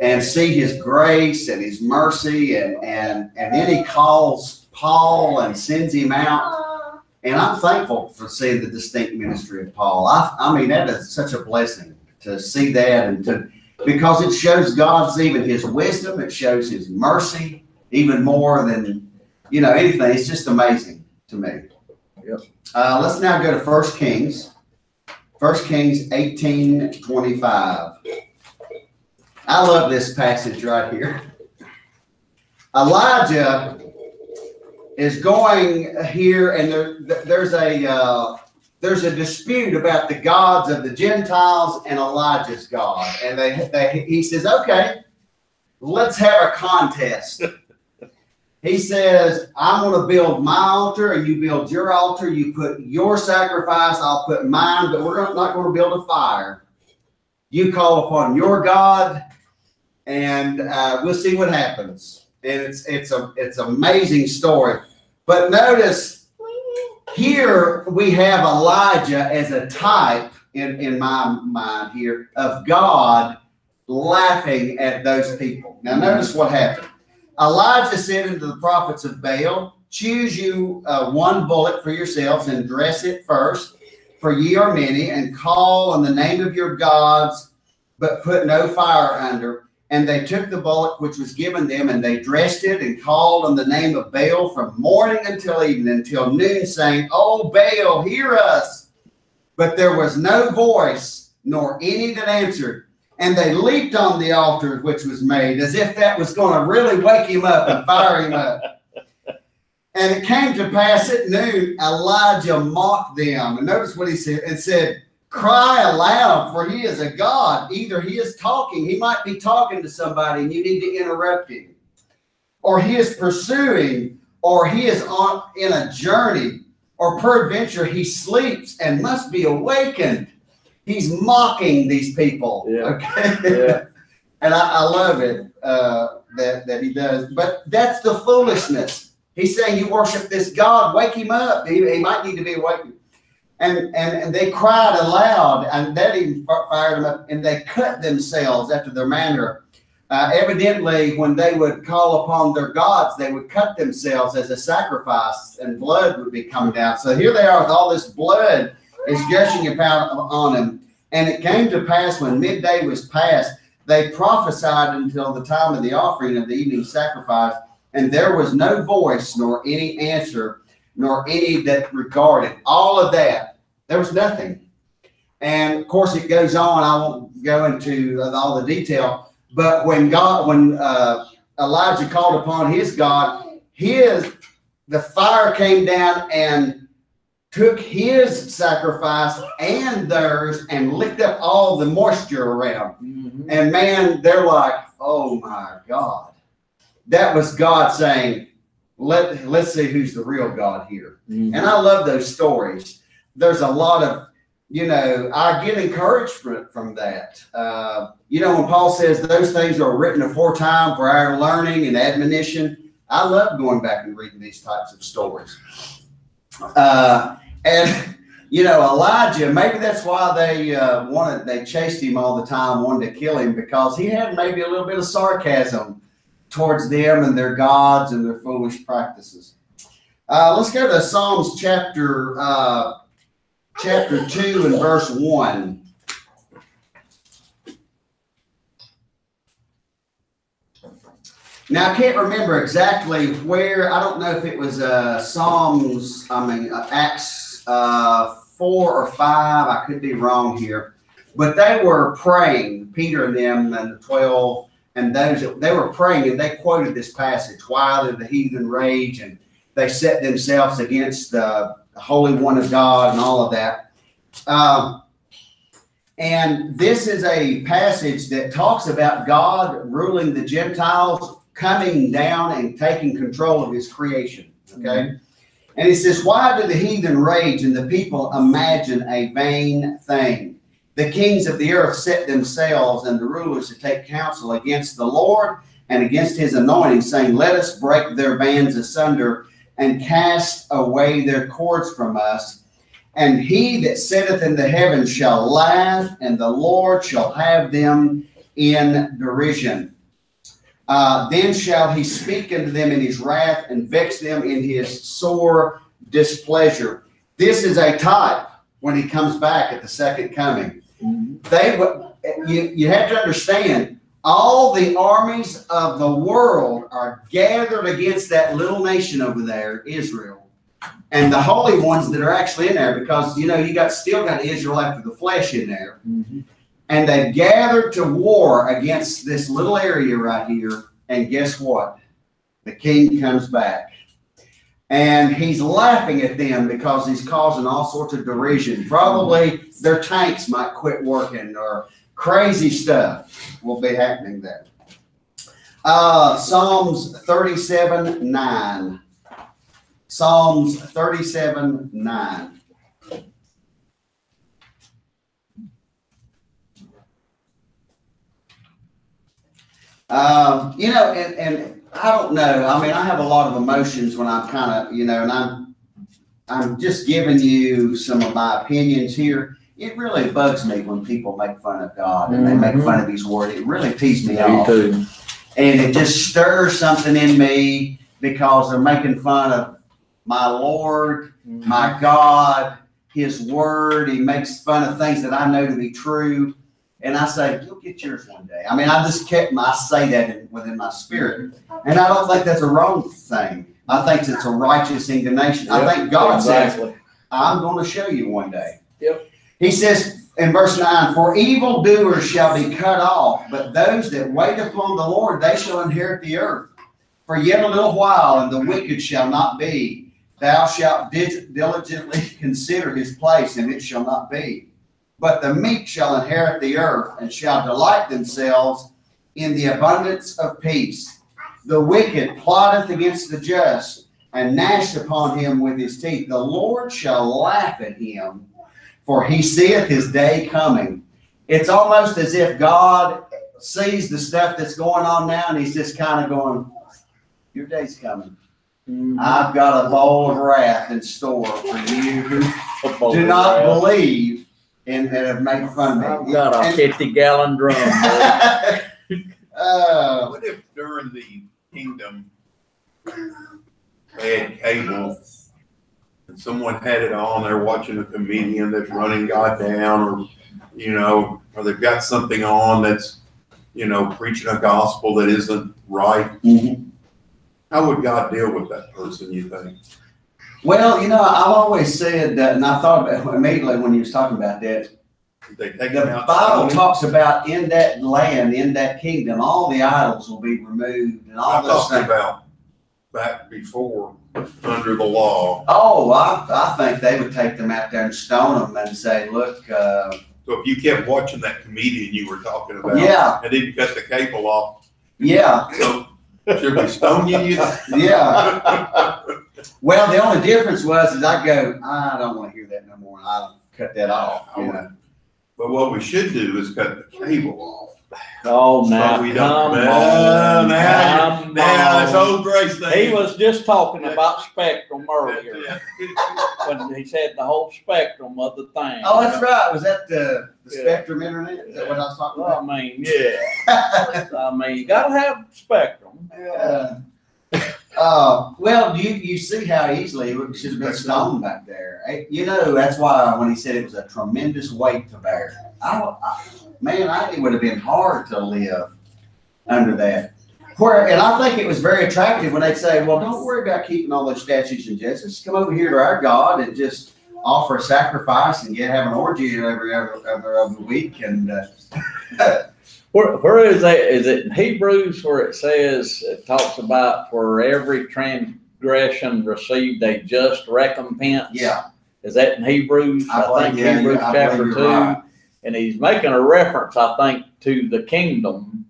and see his grace and his mercy, and then he calls Paul and sends him out. And I'm thankful for seeing the distinct ministry of Paul. I mean, that is such a blessing to see that, and because it shows God's, even his wisdom, it shows his mercy even more than, anything. It's just amazing to me. Yep. Let's now go to 1 Kings. 1 Kings 18:25. I love this passage right here. Elijah is going here, and there's a dispute about the gods of the Gentiles and Elijah's God. And he says, okay, let's have a contest. He says, I'm going to build my altar and you build your altar. You put your sacrifice, I'll put mine, but we're not going to build a fire. You call upon your God, and we'll see what happens. And it's an amazing story. But notice here we have Elijah as a type in my mind here of God laughing at those people. Now notice what happened. Elijah said unto the prophets of Baal, choose you one bullock for yourselves and dress it first, for ye are many, and call on the name of your gods, but put no fire under. And they took the bullock which was given them, and they dressed it and called on the name of Baal from morning until evening, until noon, saying, O Baal, hear us. But there was no voice, nor any that answered. And they leaped on the altar which was made, as if that was going to really wake him up and fire him up. And it came to pass at noon, Elijah mocked them. And notice what he said. It said, cry aloud, for he is a God. Either he is talking, he might be talking to somebody and you need to interrupt him. Or he is pursuing, or he is in a journey, or peradventure he sleeps and must be awakened. He's mocking these people. Yeah. Okay. Yeah. And I love it that he does. But that's the foolishness. He's saying you worship this God, wake him up. He might need to be awakened. And they cried aloud, and that even fired them up, and they cut themselves after their manner. Evidently, when they would call upon their gods, they would cut themselves as a sacrifice, and blood would be coming down. So here they are with all this blood is gushing about on them. And it came to pass when midday was past, they prophesied until the time of the offering of the evening sacrifice, and there was no voice, nor any answer, nor any that regarded. All of that, there was nothing. And of course it goes on. I won't go into all the detail, but when Elijah called upon his God, the fire came down and took his sacrifice and theirs and licked up all the moisture around. Mm-hmm. And man, they're like, oh my God. That was God saying, let's see who's the real God here. Mm-hmm. And I love those stories. There's a lot of, I get encouragement from that. When Paul says those things are written aforetime for our learning and admonition, I love going back and reading these types of stories. Elijah, maybe that's why they chased him all the time, wanted to kill him, because he had maybe a little bit of sarcasm towards them and their gods and their foolish practices. Let's go to Psalms chapter 2 and verse 1. Now, I can't remember exactly where. I don't know if it was Acts 4 or 5. I could be wrong here. But they were praying, Peter and them and the 12, and they were praying, and they quoted this passage, why did the heathen rage, and they set themselves against the Holy One of God and all of that. And this is a passage that talks about God ruling the Gentiles, coming down and taking control of his creation. Okay. Mm-hmm. And he says, why do the heathen rage and the people imagine a vain thing? The kings of the earth set themselves and the rulers to take counsel against the Lord and against his anointing, saying, let us break their bands asunder and cast away their cords from us. And he that sitteth in the heavens shall laugh, and the Lord shall have them in derision. Then shall he speak unto them in his wrath and vex them in his sore displeasure. This is a type when he comes back at the second coming. You have to understand, all the armies of the world are gathered against that little nation over there, Israel, and the holy ones that are actually in there, because you still got Israel after the flesh in there, and they gathered to war against this little area right here. And guess what? The king comes back, and he's laughing at them because he's causing all sorts of derision. Probably their tanks might quit working, or crazy stuff will be happening there. Psalms 37:9. Psalms 37:9. And I don't know. I mean, I have a lot of emotions when I'm kind of, and I'm just giving you some of my opinions here. It really bugs me when people make fun of God and they make fun of His word. It really teases me off. Too. And it just stirs something in me because they're making fun of my Lord, my God, His word. He makes fun of things that I know to be true. And I say, you'll get yours one day. I mean, I say that within my spirit. And I don't think that's a wrong thing. I think it's a righteous indignation. I think God says, I'm going to show you one day. Yep. He says in verse 9, for evildoers shall be cut off, but those that wait upon the Lord, they shall inherit the earth. For yet a little while, and the wicked shall not be. Thou shalt diligently consider his place, and it shall not be. But the meek shall inherit the earth, and shall delight themselves in the abundance of peace. The wicked plotteth against the just, and gnasheth upon him with his teeth. The Lord shall laugh at him, for he seeth his day coming. It's almost as if God sees the stuff that's going on now, and he's just kind of going, your day's coming. I've got a bowl of wrath in store for you who do not believe and that have made fun of me. I've got a 50-gallon drum. What if during the kingdom they had cable and someone had it on, they're watching a comedian that's running God down, or they've got something on that's, preaching a gospel that isn't right? How would God deal with that person, you think? Well, I've always said that, and I thought about it immediately when you was talking about that. The Bible talks about in that land, in that kingdom, all the idols will be removed, and all this thing. About back before, under the law. Oh, I think they would take them out there and stone them and say, look. So if you kept watching that comedian you were talking about, and didn't cut the cable off, so should we stone you? Yeah. Well, the only difference is I go, I don't want to hear that no more. I'll cut that off. But what we should do is cut the cable off. Oh, now, so we don't. Now, that's old Grace thing. He was just talking about spectrum earlier. When he said the whole spectrum of the thing. Oh, that's right. Was that the Spectrum Internet? Is that what I was talking about? I mean, you got to have spectrum. Well, you see how easily it should have been stoned back there. That's why when he said it was a tremendous weight to bear. It would have been hard to live under that. And I think it was very attractive when they'd say, well, don't worry about keeping all those statues and jets. Just come over here to our God and just offer a sacrifice and have an orgy every other week. And where is that? Is it in Hebrews where it talks about for every transgression received a just recompense? Yeah. Is that in Hebrews? I think Hebrews chapter 2. Right. And he's making a reference, I think, to the kingdom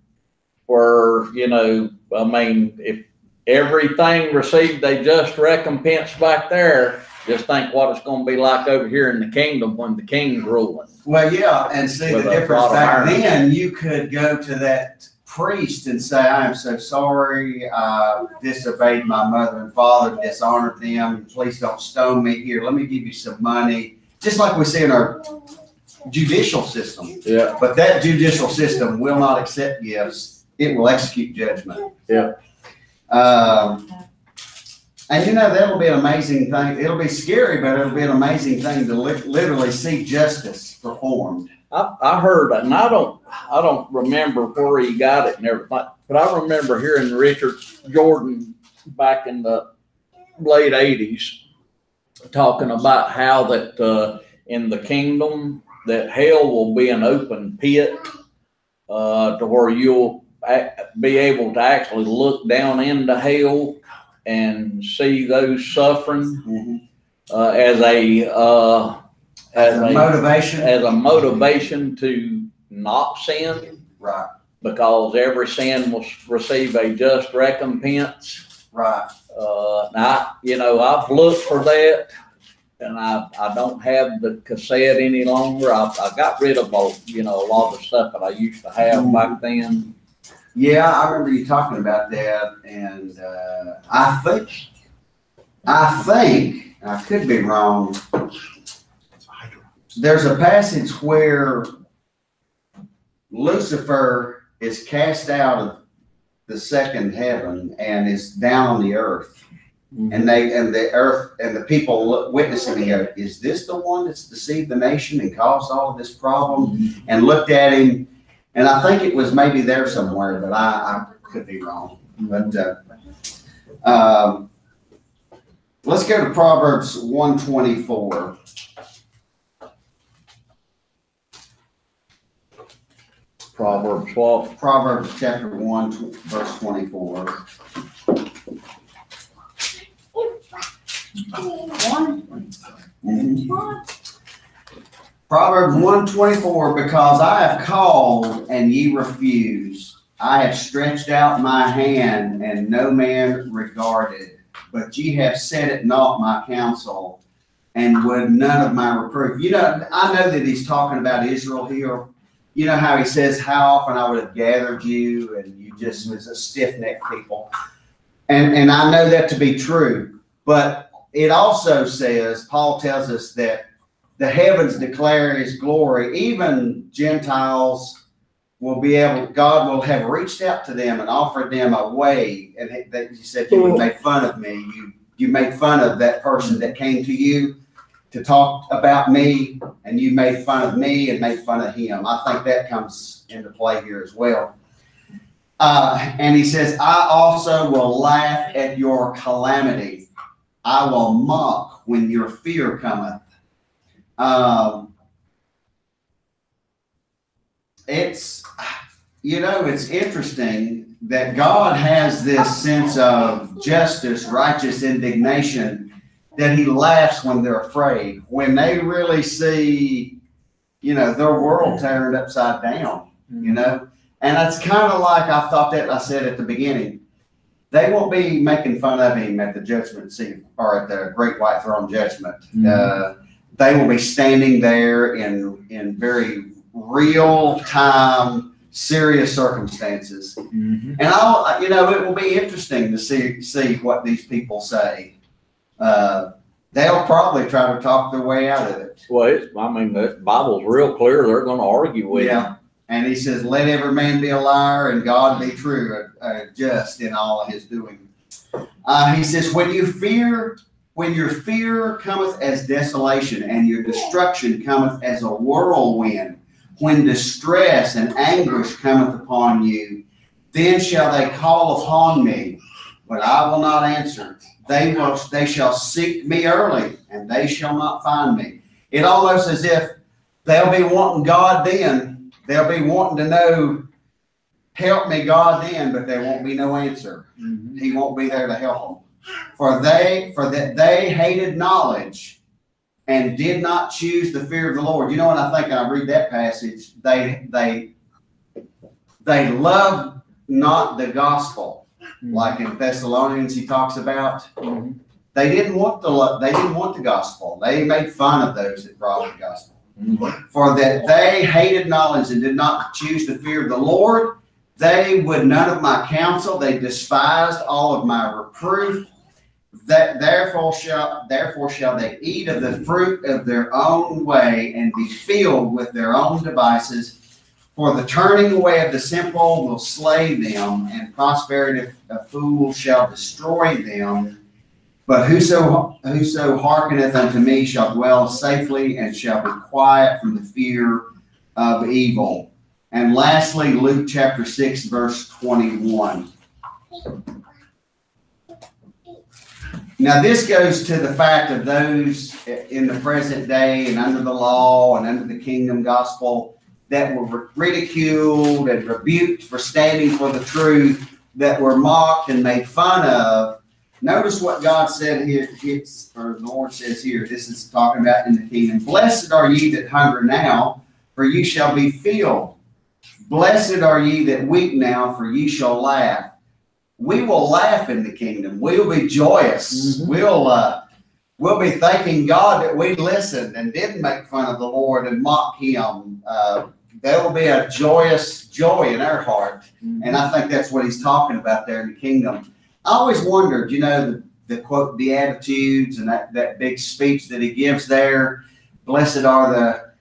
where, if everything received a just recompense back there, just think what it's going to be like over here in the kingdom when the king's ruling. Well, yeah, and see the difference back then, you could go to that priest and say, I am so sorry, I disobeyed my mother and father, dishonored them, please don't stone me here, let me give you some money. Just like we see in our judicial system. Yeah. But that judicial system will not accept gifts. It will execute judgment. Yeah. And you know, that'll be an amazing thing. It'll be scary, but it'll be an amazing thing to literally see justice performed. I heard, and I don't remember where he got it and everything, but I remember hearing Richard Jordan back in the late 80s talking about how that in the kingdom that hell will be an open pit to where you'll be able to actually look down into hell and see those suffering as a motivation to not sin. Right. Because every sin will receive a just recompense. Right. Now, I've looked for that, and I don't have the cassette any longer. I got rid of a lot of the stuff that I used to have back then. Yeah, I remember you talking about that, and I think I could be wrong. There's a passage where Lucifer is cast out of the second heaven and is down on the earth. And the earth and the people witnessing him, is this the one that's deceived the nation and caused all of this problem? And looked at him, and I think it was maybe there somewhere, but I could be wrong. But let's go to Proverbs 124. Proverbs what? Proverbs chapter 1, verse 24. Proverbs 1:24, because I have called and ye refuse. I have stretched out my hand and no man regarded. But ye have set at naught my counsel and would none of my reproof. I know that he's talking about Israel here. You know how he says, how often I would have gathered you and you just was a stiff-necked people. And I know that to be true. But it also says, Paul tells us that the heavens declare his glory. Even Gentiles will be able, God will have reached out to them and offered them a way. And that you said you would make fun of me. You made fun of that person that came to you to talk about me, and you made fun of me and made fun of him. I think that comes into play here as well. And he says, I also will laugh at your calamity. I will mock when your fear cometh. It's interesting that God has this sense of justice, righteous indignation, that he laughs when they're afraid, when they really see, their world turned upside down, And it's kind of like I thought that I said at the beginning. They won't be making fun of him at the judgment seat or at the great white throne judgment. They will be standing there in very real time, serious circumstances. And it will be interesting to see what these people say. They'll probably try to talk their way out of it. Well, the Bible's real clear. They're going to argue with you. And he says, let every man be a liar and God be true, just in all of his doing. He says, when your fear cometh as desolation and your destruction cometh as a whirlwind, when distress and anguish cometh upon you, then shall they call upon me, but I will not answer. They shall seek me early, and they shall not find me. It almost as if they'll be wanting God then. They'll be wanting to know, help me, God, then, but there won't be no answer. He won't be there to help them. For that they hated knowledge and did not choose the fear of the Lord. When I think I read that passage, they loved not the gospel. Like in Thessalonians, he talks about, they didn't want the gospel. They made fun of those that brought the gospel. For that they hated knowledge and did not choose the fear of the Lord. They would none of my counsel. They despised all of my reproof. Therefore shall they eat of the fruit of their own way and be filled with their own devices. For the turning away of the simple will slay them, and prosperity of fools shall destroy them. But whoso hearkeneth unto me shall dwell safely, and shall be quiet from the fear of evil. And lastly, Luke chapter 6, verse 21. Now, this goes to the fact of those in the present day and under the law and under the kingdom gospel that were ridiculed and rebuked for standing for the truth, that were mocked and made fun of. Notice what God said here, or the Lord says here. This is talking about in the kingdom. Blessed are ye that hunger now, for ye shall be filled. Blessed are ye that weep now, for ye shall laugh. We will laugh in the kingdom. We'll be joyous. Mm-hmm. We'll be thanking God that we listened and didn't make fun of the Lord and mock Him. There will be a joyous joy in our heart. Mm-hmm. And I think that's what He's talking about there in the kingdom. I always wondered, the quote Beatitudes and that big speech that He gives there. Blessed are the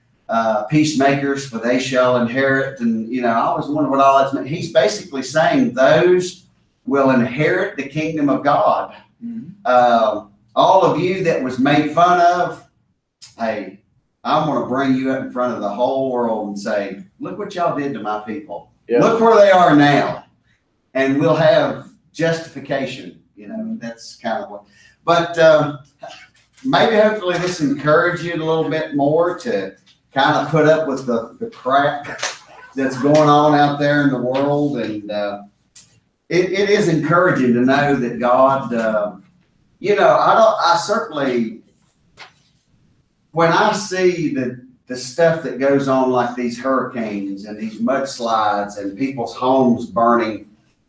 peacemakers, for they shall inherit. And, I always wondered what all that's meant. He's basically saying those will inherit the kingdom of God. Mm-hmm. All of you that was made fun of, hey, I'm going to bring you up in front of the whole world and say, look what y'all did to my people. Yeah. Look where they are now. And we'll have justification. That's kind of what. But maybe hopefully this encouraged you a little bit more to kind of put up with the crap that's going on out there in the world. And it is encouraging to know that God, I certainly, when I see the stuff that goes on, like these hurricanes and these mudslides and people's homes burning,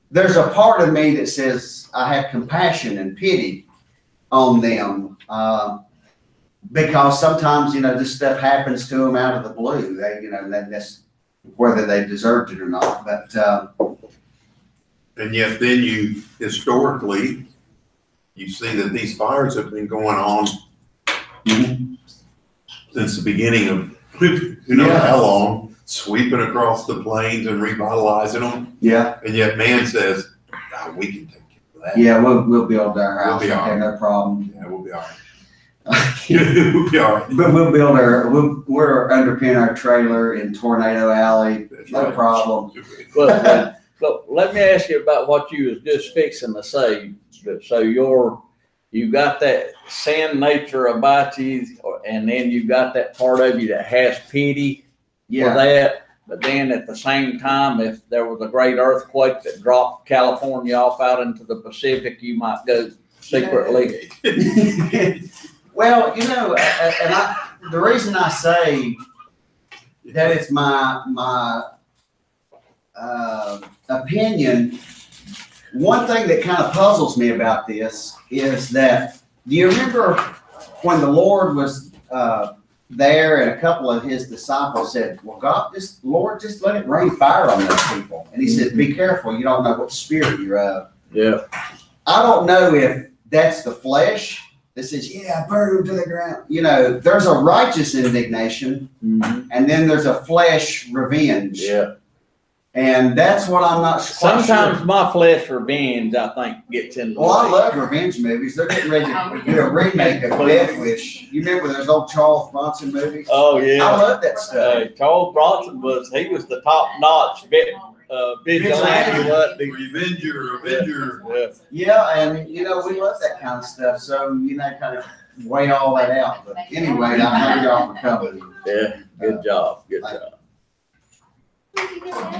there's a part of me that says I have compassion and pity on them, because sometimes, this stuff happens to them out of the blue. That's whether they deserved it or not. But and yet then you historically, you see that these fires have been going on mm-hmm. since the beginning of who knows how long, sweeping across the plains and revitalizing them. Yeah. And yet man says, we can take care of that. Yeah, we'll build our house. We'll be all right. No problem. Yeah, we'll be all right. We'll be all right. But we'll build we're underpin our trailer in Tornado Alley. That's no problem. So let me ask you about what you was just fixing to say. So you got that sin nature about you, and then you got that part of you that has pity for that. But then at the same time, if there was a great earthquake that dropped California off out into the Pacific, you might go secretly. Well, and the reason I say that it's my opinion, one thing that kind of puzzles me about this is that, do you remember when the Lord was there and a couple of His disciples said, well, Lord, just let it rain fire on those people. And He said, be careful. You don't know what spirit you're of. Yeah. I don't know if that's the flesh that says, burn them to the ground. There's a righteous indignation, mm-hmm. and then there's a flesh revenge. Yeah. And that's what I'm not quite Sometimes sure. My flesh revenge, I think, gets in the Well, I love revenge movies. They're getting ready to do a remake of Death Wish. You remember those old Charles Bronson movies? Oh, yeah. I love that stuff. Charles Bronson was the top-notch vigilante. Revenger. Yeah, and, we love that kind of stuff. So, kind of weigh all that out. But anyway, I thank y'all for coming. Yeah, good job. Good job.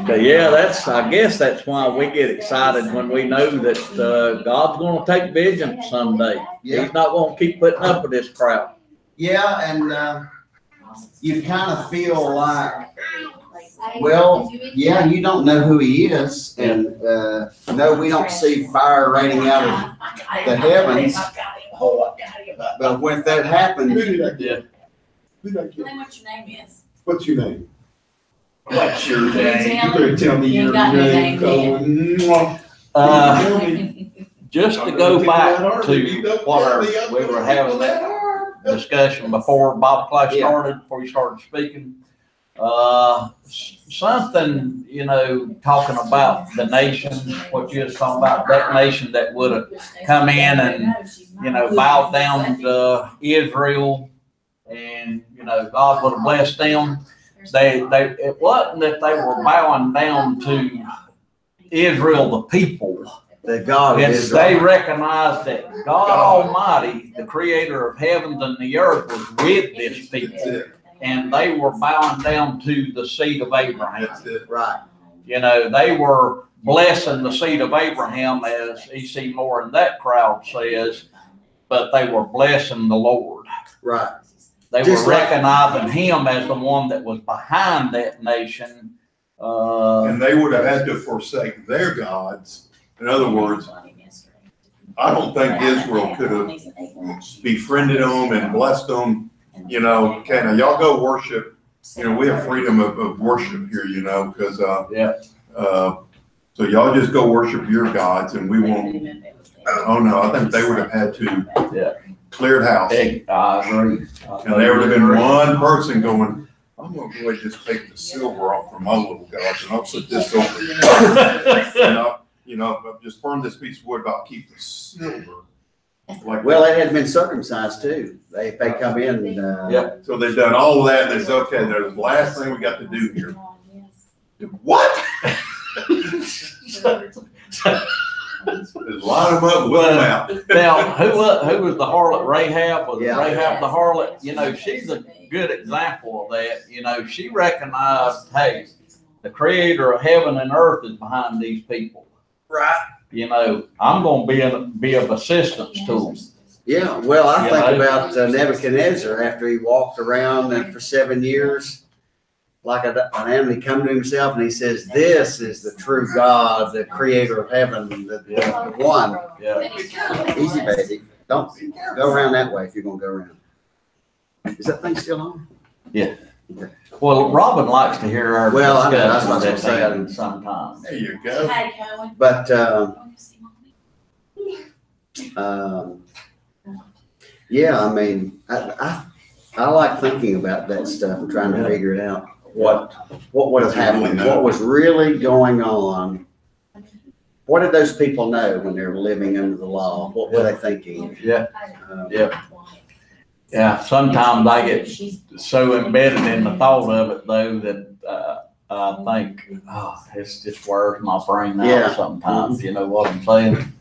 But I guess that's why we get excited when we know that God's going to take vengeance someday. Yeah. He's not going to keep putting up with this crap. Yeah, and you kind of feel like, well, you don't know who He is, and no, we don't see fire raining out of the heavens. But when that happens, What's your name is? What's your name? What's your name? You better tell me your name. just to go back to what we were having that discussion before Bible class started, before you started speaking. Something, you know, talking about the nation, what you was talking about, that nation that would have come in and, you know, bowed down to Israel, and, you know, God would have blessed them. It wasn't that they were bowing down to Israel, the people. The God It's they recognized that God Almighty, the creator of heavens and the earth, was with this people. And they were bowing down to the seed of Abraham. That's it. Right. You know, they were blessing the seed of Abraham, as E.C. Moore and that crowd says, but they were blessing the Lord. Right. They Just were like- recognizing him as the one that was behind that nation. And they would have had to forsake their gods. In other words, I don't think Israel could have befriended them and blessed them. You know, okay, now y'all go worship. You know, we have freedom of worship here, you know, because, so y'all just go worship your gods and we won't. Oh, no, I think they would have had to clear the house. I agree. And there would have been one person going, I'm gonna go ahead and just take the silver off from my little gods and I'll put this over here. You know, just burn this piece of wood, but I'll keep the silver. Like, Well, they had been circumcised too. They come in. So they've done all of that, and they said, okay, there's the last thing we got to do here. What? Just line them up, whip them out. Now, who was the harlot? Rahab? Was Yeah. Rahab the harlot? You know, she's a good example of that. You know, she recognized, hey, the creator of heaven and earth is behind these people. Right. You know, I'm going to be of assistance to them. Yeah, well, I You think know? about Nebuchadnezzar after he walked around and for 7 years, like an animal, he come to himself and he says, this is the true God, the creator of heaven, the one. Yeah. Easy, baby. Don't go around that way if you're going to go around. Is that thing still on? Well, Robin likes to hear our Well, I know, that's what I was discussions gonna at times sometimes. There you go. But, yeah, I mean, I like thinking about that stuff and trying to figure it out. What was happening? What was really going on? What did those people know when they were living under the law? What were they thinking? Yeah. Yeah, sometimes I get so embedded in the thought of it though that I think, oh, it's just wears my brain out Yeah. sometimes. You know what I'm saying?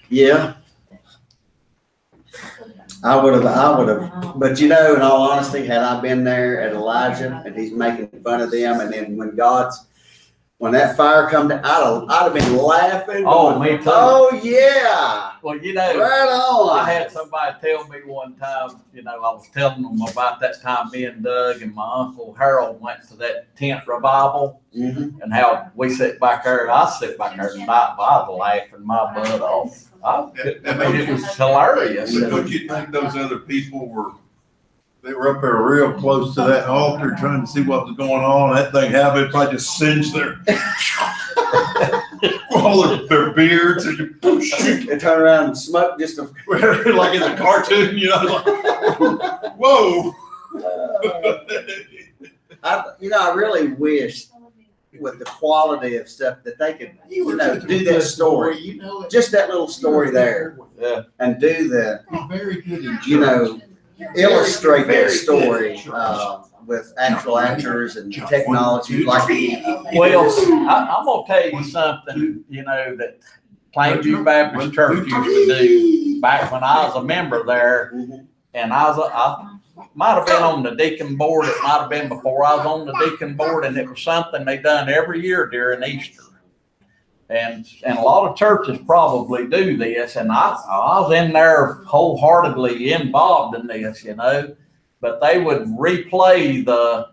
Yeah. I would have, but you know, in all honesty, had I been there at Elijah and he's making fun of them, and then when that fire come down, I'd have been laughing. Oh, going, me too. Oh, yeah. Well, you know, Right on. I had somebody tell me one time, you know, I was telling them about that time me and Doug and my uncle Harold went to that tent revival Mhm. and how we sit back there. I sit back there tonight, but I was laughing my butt off. I mean, it was hilarious. But don't you think those other people they were up there real close to that altar trying to see what was going on? That thing happened, probably just singed all their beards and And turn around and smoke just a. like in the cartoon, you know, like, whoa. I really wish with the quality of stuff that they could, do that story, You know it. just that little story there, Yeah. and do the, Very good. in illustrate Very that story good. with actual actors and technology like. Well, I'm gonna tell you something, you know, that Plainview Baptist Church used to do back when I was a member there, and I might have been on the deacon board. It might have been before I was on the deacon board, and it was something they done every year during Easter. And a lot of churches probably do this, and I was in there wholeheartedly involved in this, you know. But they would replay the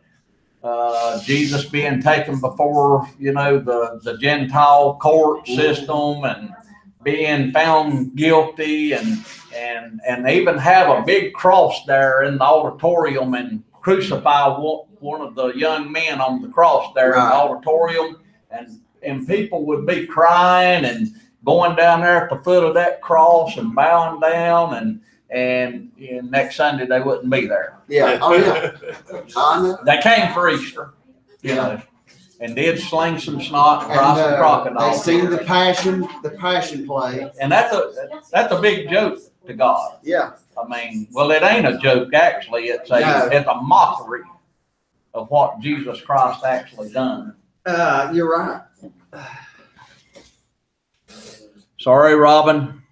Jesus being taken before, you know, the Gentile court system and being found guilty, and even have a big cross there in the auditorium and crucify one of the young men on the cross there in the auditorium, and people would be crying going down there at the foot of that cross and bowing down, and next Sunday they wouldn't be there. Yeah, oh, yeah. I know. They came for Easter, you know, and did sling some snot and fry some They crocodiles. seen the passion play. And that's a big joke to God. Yeah. I mean, well, it ain't a joke, actually. It's a mockery of what Jesus Christ actually done. You're right. Sorry, Robin.